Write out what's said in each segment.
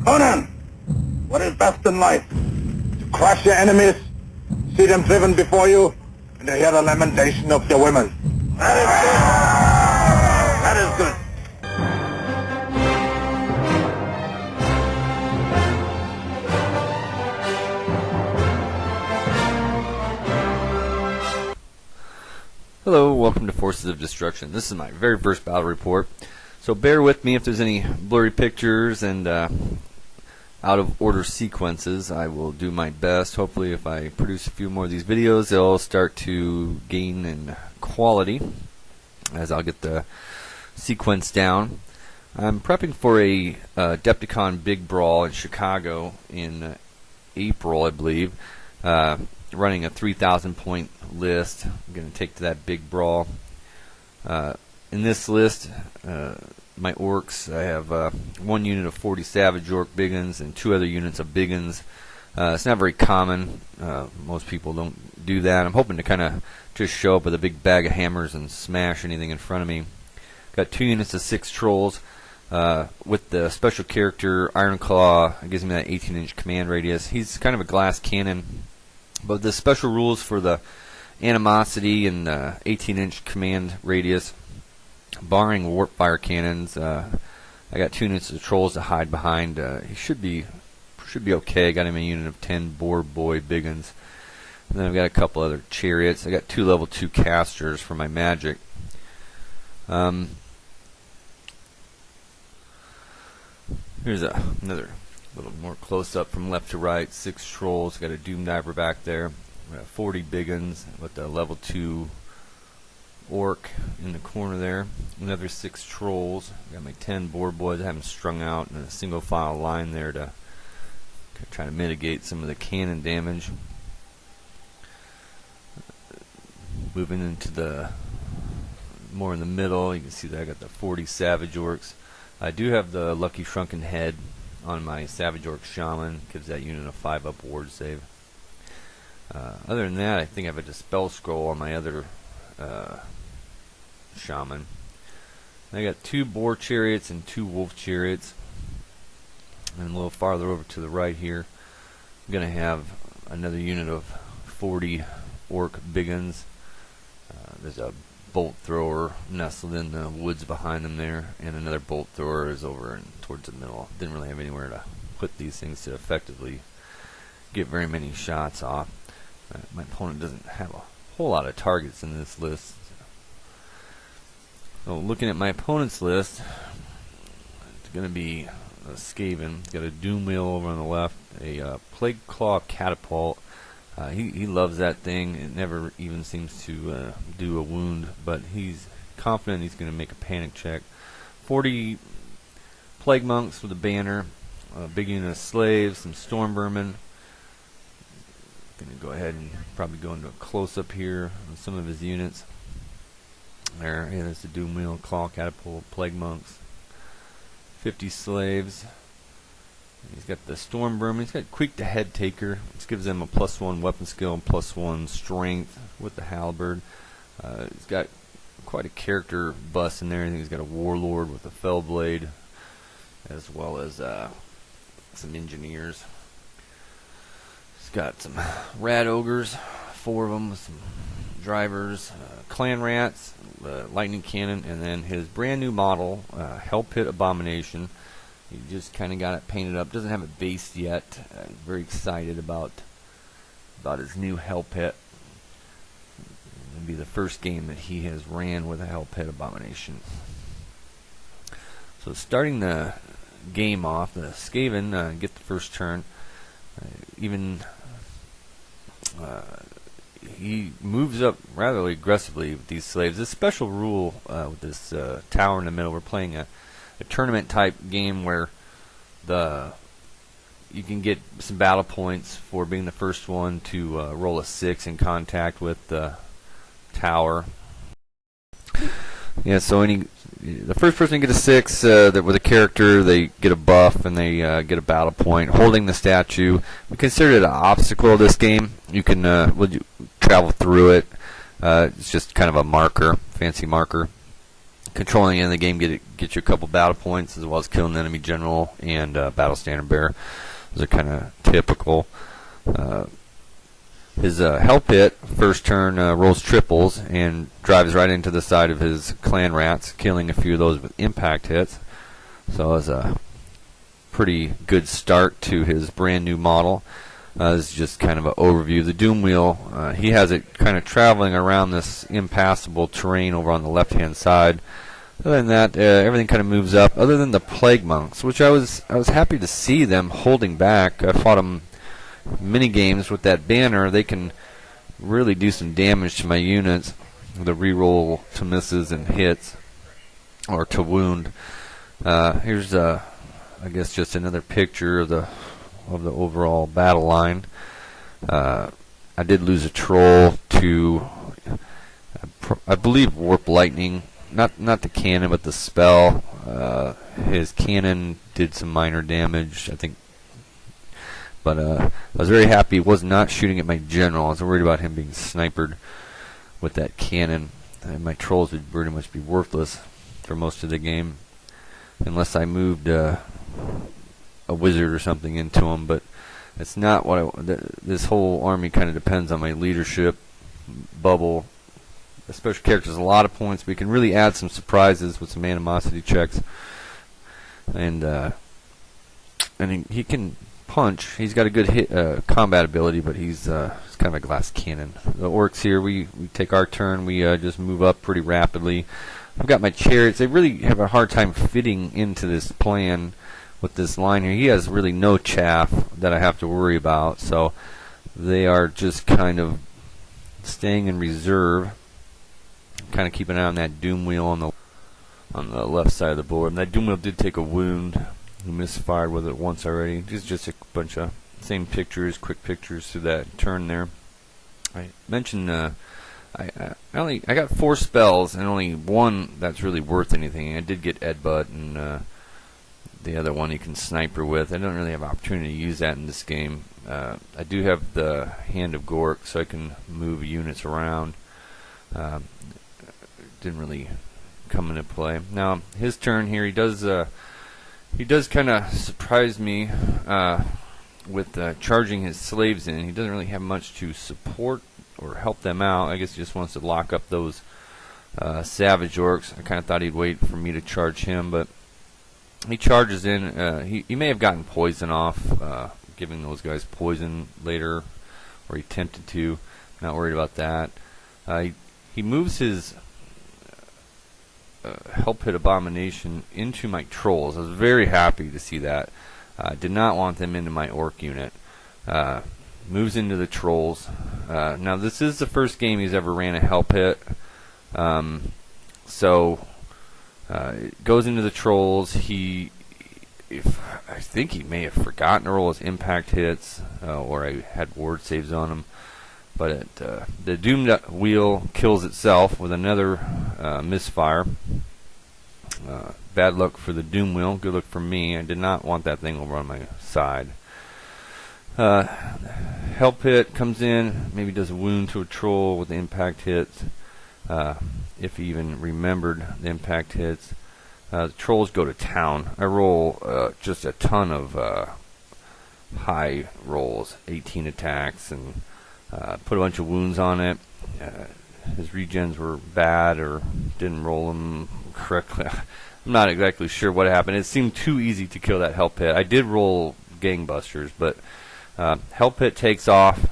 Conan, what is best in life? To crush your enemies, see them driven before you, and to hear the lamentation of your women. That is good. That is good. Hello, welcome to Forces of Destruction. This is my very first battle report, so bear with me if there's any blurry pictures and out of order sequences. I will do my best. Hopefully if I produce a few more of these videos, they'll start to gain in quality as I'll get the sequence down. I'm prepping for a Adepticon Big Brawl in Chicago in April, I believe. Running a 3,000 point list. I'm going to take to that big brawl. In this list, my orcs, I have one unit of 40 Savage Orc Biggins and 2 other units of Biggins. It's not very common. Most people don't do that. I'm hoping to kind of just show up with a big bag of hammers and smash anything in front of me. Got 2 units of 6 Trolls. With the special character Ironclaw, it gives me that 18-inch command radius. He's kind of a glass cannon. But the special rules for the animosity and 18-inch command radius, barring warp fire cannons, I got 2 units of trolls to hide behind. He should be okay. I got him a unit of 10 boar boy biggins, and then I've got a couple other chariots. I got 2 level 2 casters for my magic. Here's another little more close up from left to right. 6 trolls. Got a doom diver back there. 40 biggins with the level 2 orc in the corner there. Another 6 trolls. Got my 10 boar boys. I have them strung out in a single file line there to try to mitigate some of the cannon damage. Moving into the more in the middle, you can see that I got the 40 savage orcs. I do have the lucky shrunken head on my Savage Orc Shaman. Gives that unit a 5-up ward save. Other than that, I think I have a Dispel Scroll on my other Shaman. I got 2 Boar Chariots and 2 Wolf Chariots. And a little farther over to the right here, I'm going to have another unit of 40 Orc Biggins. There's a bolt thrower nestled in the woods behind them there, and another bolt thrower is over towards the middle. Didn't really have anywhere to put these things to effectively get very many shots off. My opponent doesn't have a whole lot of targets in this list. So looking at my opponent's list, it's going to be a Skaven. Got a Doom Wheel over on the left, a Plague Claw Catapult. He loves that thing. It never even seems to do a wound, but he's confident he's going to make a panic check. 40 Plague Monks with a banner, a big unit of slaves, some Storm Vermin. Going to go ahead and probably go into a close-up here on some of his units. There, yeah, there's the Doom Wheel, Claw Catapult, Plague Monks. 50 slaves. He's got the Storm Vermin. He's got Queek the Head Taker, which gives them a +1 weapon skill and +1 strength with the halberd. He's got quite a character bust in there. I think he's got a Warlord with a Fellblade, as well as some engineers. He's got some Rat Ogres, 4 of them, with some drivers, Clan Rats, Lightning Cannon, and then his brand new model, Hell Pit Abomination. He just kind of got it painted up. Doesn't have it based yet. Very excited about his new Hell Pit. It'll be the first game that he has ran with a Hell Pit Abomination. So starting the game off, the Skaven get the first turn. He moves up rather aggressively with these slaves. This special rule with this tower in the middle, we're playing a tournament type game where you can get some battle points for being the first one to roll a 6 in contact with the tower. Yeah, so the first person to get a 6 with a character, they get a buff and they get a battle point. Holding the statue, we consider it an obstacle this game. You can travel through it. It's just kind of a marker, fancy marker. controlling in the game get you a couple battle points, as well as killing the enemy general and battle standard bearer. Those are kind of typical. His hell pit first turn rolls triples and drives right into the side of his clan rats, killing a few of those with impact hits. So it was a pretty good start to his brand new model. This is just kind of an overview. The Doom Wheel, he has it kind of traveling around this impassable terrain over on the left-hand side. Other than that, everything kind of moves up, other than the Plague Monks, which I was happy to see them holding back. I fought them mini games with that banner. They can really do some damage to my units. The reroll to misses and hits, or to wound. Here's I guess just another picture of the overall battle line. I did lose a troll to, I believe, Warp Lightning. Not the cannon, but the spell. His cannon did some minor damage, I think. But I was very happy he was not shooting at my general. I was worried about him being sniped with that cannon. And my trolls would pretty much be worthless for most of the game, unless I moved a wizard or something into him. But it's not what this whole army kind of depends on my leadership bubble. The special characters a lot of points, but you can really add some surprises with some animosity checks. And he can punch. He's got a good hit combat ability, but he's kind of a glass cannon. The orcs here, we take our turn. We just move up pretty rapidly. I've got my chariots. They really have a hard time fitting into this plan with this line here. He has really no chaff that I have to worry about, so they are just kind of staying in reserve. Kind of keep an eye on that Doom Wheel on the left side of the board. And that Doom Wheel did take a wound. He misfired with it once already. Just a bunch of same pictures, quick pictures through that turn there. I mentioned I got 4 spells and only one that's really worth anything. I did get Edbutt, and the other one you can sniper with. I don't really have opportunity to use that in this game. I do have the Hand of Gork, so I can move units around. Didn't really come into play. Now his turn here, he does kind of surprise me with charging his slaves in. He doesn't really have much to support or help them out. I guess he just wants to lock up those savage orcs. I kind of thought he'd wait for me to charge him, but he charges in. He may have gotten poison off, giving those guys poison later, or he tempted to. Not worried about that. He moves his Hell Pit Abomination into my trolls. I was very happy to see that. Did not want them into my orc unit. Moves into the trolls. Now this is the first game he's ever ran a Hell Pit. So it goes into the trolls. I think he may have forgotten to roll his impact hits, or I had ward saves on him. But the Doomed Wheel kills itself with another misfire. Bad luck for the Doom Wheel. Good luck for me. I did not want that thing over on my side. Hell Pit comes in. Maybe does a wound to a troll with the impact hits. If he even remembered the impact hits. The trolls go to town. I roll just a ton of high rolls. 18 attacks and put a bunch of wounds on it. His regens were bad or didn't roll them correctly. I'm not exactly sure what happened. It seemed too easy to kill that Hell Pit. I did roll gangbusters, but Hell Pit takes off.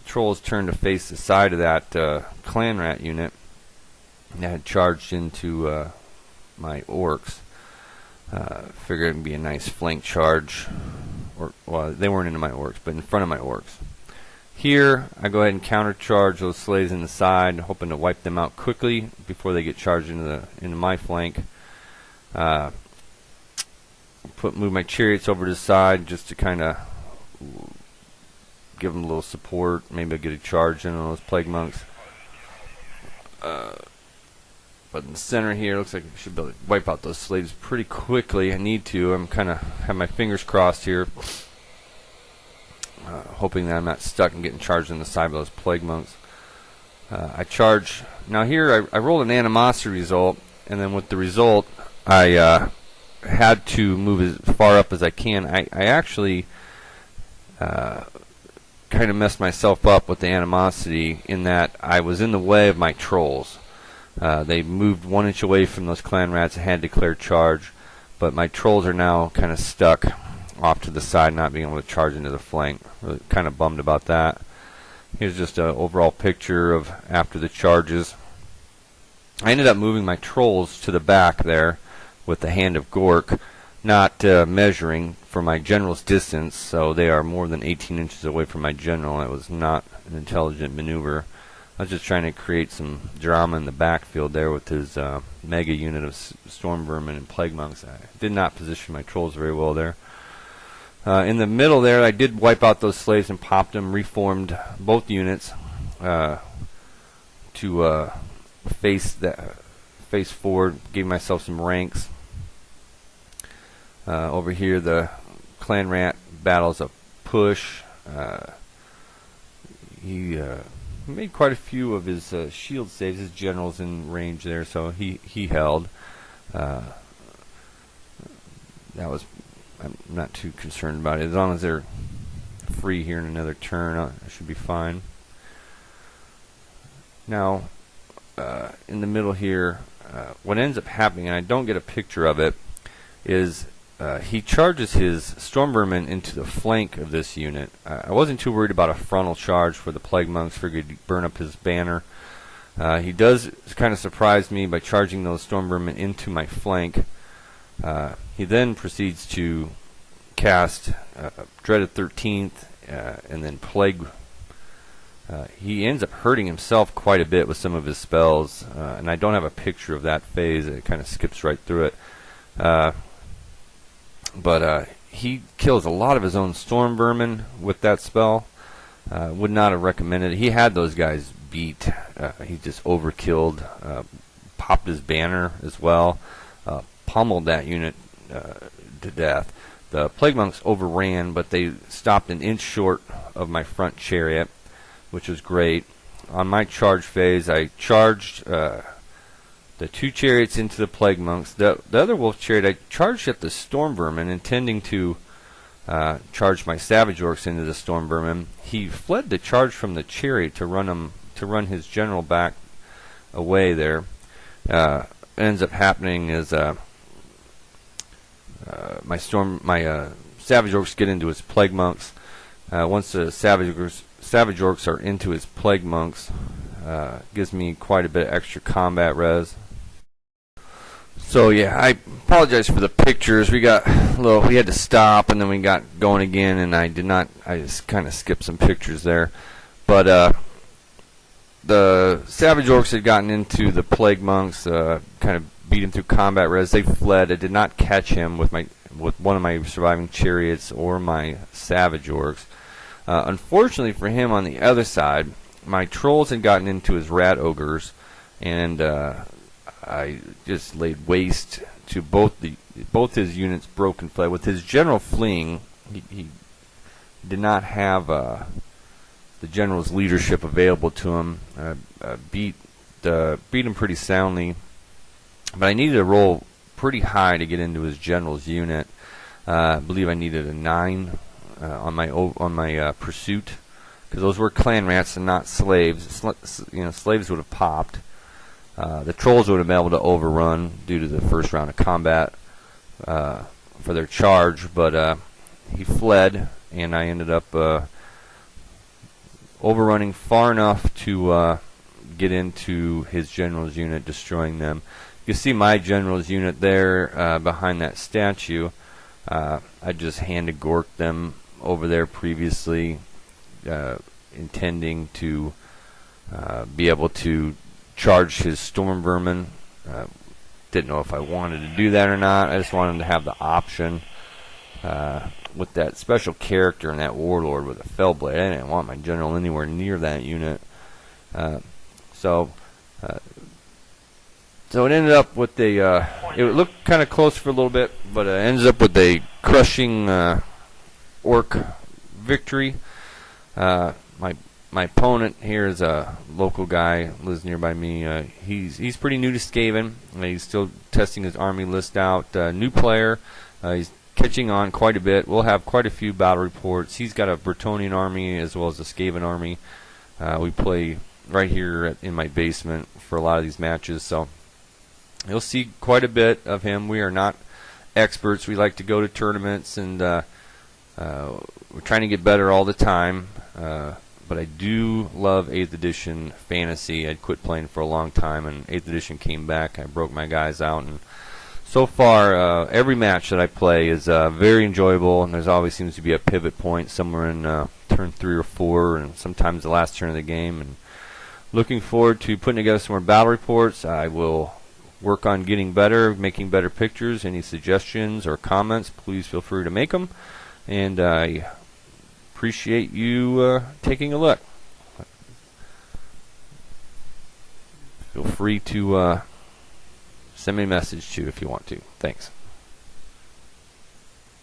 Trolls turn to face the side of that clan rat unit that had charged into my orcs. Figured it'd be a nice flank charge. Well, they weren't into my orcs, but in front of my orcs. Here, I go ahead and countercharge those slaves in the side, hoping to wipe them out quickly before they get charged into my flank. Move my chariots over to the side just to kind of give them a little support. Maybe I'll get a charge in on those plague monks. But in the center here, looks like I should be able to wipe out those slaves pretty quickly. I need to. I'm kind of have my fingers crossed here. Hoping that I'm not stuck and getting charged in the side by those plague monks. I charge. Now here I rolled an animosity result, and then with the result I had to move as far up as I can. I actually kind of messed myself up with the animosity in that I was in the way of my trolls. They moved 1 inch away from those clan rats and had declared charge, but my trolls are now kind of stuck off to the side, not being able to charge into the flank. Really kind of bummed about that. Here's just an overall picture of after the charges. I ended up moving my trolls to the back there with the hand of Gork, not measuring for my general's distance, so they are more than 18 inches away from my general. It was not an intelligent maneuver. I was just trying to create some drama in the backfield there with his mega unit of storm vermin and plague monks. I did not position my trolls very well there. In the middle there, I did wipe out those slaves and popped them, reformed both units to face forward, gave myself some ranks. Over here, the clan rat battles a push. He made quite a few of his shield saves. His general's in range there, so he held. That was, I'm not too concerned about it. As long as they're free here in another turn, I should be fine. Now, in the middle here, what ends up happening, and I don't get a picture of it, is he charges his storm vermin into the flank of this unit. I wasn't too worried about a frontal charge for the plague monks. Figured he'd burn up his banner. He does kind of surprise me by charging those storm vermin into my flank. He then proceeds to cast Dreaded 13th and then Plague. He ends up hurting himself quite a bit with some of his spells, and I don't have a picture of that phase. It kind of skips right through it. But he kills a lot of his own storm vermin with that spell. Would not have recommended it. He had those guys beat. He just overkilled, popped his banner as well, pummeled that unit to death. The plague monks overran, but they stopped an inch short of my front chariot, which was great. On my charge phase, I charged the 2 chariots into the plague monks. The other wolf chariot, I charged at the storm vermin, intending to charge my savage orcs into the storm vermin. He fled the charge from the chariot to run his general back away there. What ends up happening is my savage orcs get into his plague monks. Once the savage orcs are into his plague monks, gives me quite a bit of extra combat res. So yeah, I apologize for the pictures. We had to stop and then we got going again, and I just kind of skipped some pictures there. But the savage orcs had gotten into the plague monks, kind of beat him through combat res. They fled. I did not catch him with one of my surviving chariots or my savage orcs. Unfortunately for him, on the other side, my trolls had gotten into his rat ogres, and I just laid waste to both his units. Broke and fled. With his general fleeing, he did not have the general's leadership available to him. Beat him pretty soundly, but I needed to roll pretty high to get into his general's unit. I believe I needed a 9 on my pursuit, because those were clan rats and not slaves. Slaves would have popped. The trolls would have been able to overrun due to the first round of combat for their charge, but he fled, and I ended up overrunning far enough to get into his general's unit, destroying them. You can see my general's unit there behind that statue. I just handed Gork them over there previously, intending to be able to charge his storm vermin. Didn't know if I wanted to do that or not. I just wanted to have the option. With that special character and that warlord with a fellblade, I didn't want my general anywhere near that unit. So it ended up with a. It looked kind of close for a little bit, but it ends up with a crushing orc victory. My my opponent here is a local guy, lives nearby me. He's pretty new to Skaven. He's still testing his army list out. New player. He's catching on quite a bit. We'll have quite a few battle reports. He's got a Bretonnian army as well as a Skaven army. We play right here in my basement for a lot of these matches, so you'll see quite a bit of him. We are not experts. We like to go to tournaments, and we're trying to get better all the time. But I do love 8th edition fantasy. I'd quit playing for a long time, and 8th edition came back. I broke my guys out, and so far every match that I play is very enjoyable, and there's always seems to be a pivot point somewhere in turn 3 or 4, and sometimes the last turn of the game. And looking forward to putting together some more battle reports. I will work on getting better, making better pictures. Any suggestions or comments, please feel free to make them. And I appreciate you taking a look. Feel free to send me a message too if you want to. Thanks.